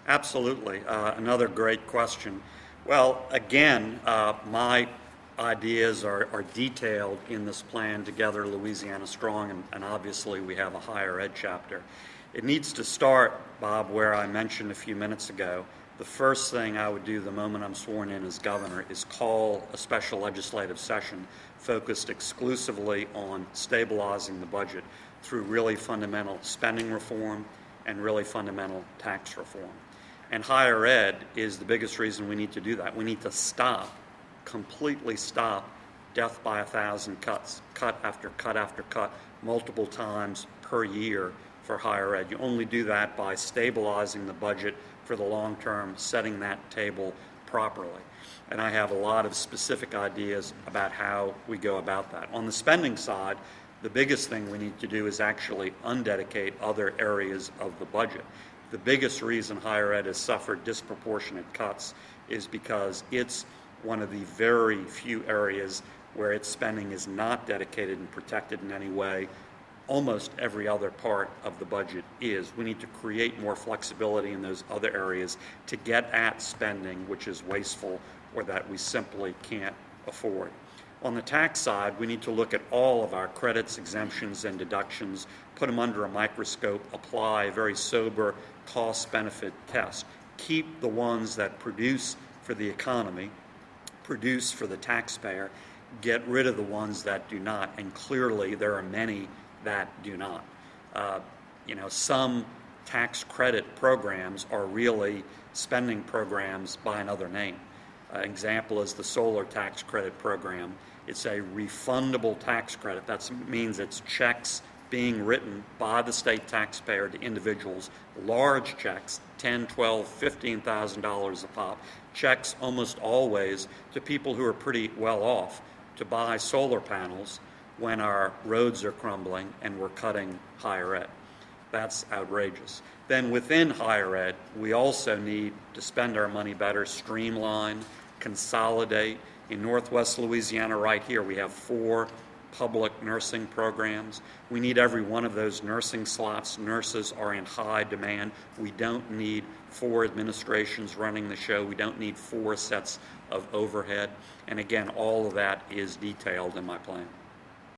Absolutely. Another great question. Well, again, my ideas are detailed in this plan, Together Louisiana Strong, and obviously we have a higher ed chapter. It needs to start, Bob, where I mentioned a few minutes ago. The first thing I would do the moment I'm sworn in as governor is call a special legislative session focused exclusively on stabilizing the budget through really fundamental spending reform and really fundamental tax reform. And higher ed is the biggest reason we need to do that. We need to completely stop death by 1,000 cuts, cut after cut after cut, multiple times per year for higher ed. You only do that by stabilizing the budget for the long term, setting that table properly. And I have a lot of specific ideas about how we go about that. On the spending side, the biggest thing we need to do is actually undedicate other areas of the budget. The biggest reason higher ed has suffered disproportionate cuts is because it's one of the very few areas where its spending is not dedicated and protected in any way. Almost every other part of the budget is. We need to create more flexibility in those other areas to get at spending which is wasteful or that we simply can't afford. On the tax side, we need to look at all of our credits, exemptions, and deductions, put them under a microscope, apply a very sober cost-benefit test. Keep the ones that produce for the economy, produce for the taxpayer, get rid of the ones that do not, and clearly there are many that do not. Some tax credit programs are really spending programs by another name. An example is the solar tax credit program. It's a refundable tax credit. That means it's checks being written by the state taxpayer to individuals, large checks, $10,000, $12,000, $15,000 a pop, checks almost always to people who are pretty well off to buy solar panels when our roads are crumbling and we're cutting higher ed. That's outrageous. Then within higher ed, we also need to spend our money better, streamline, consolidate. In Northwest Louisiana right here, we have 4 public nursing programs. We need every one of those nursing slots. Nurses are in high demand. We don't need 4 administrations running the show. We don't need 4 sets of overhead. And again, all of that is detailed in my plan.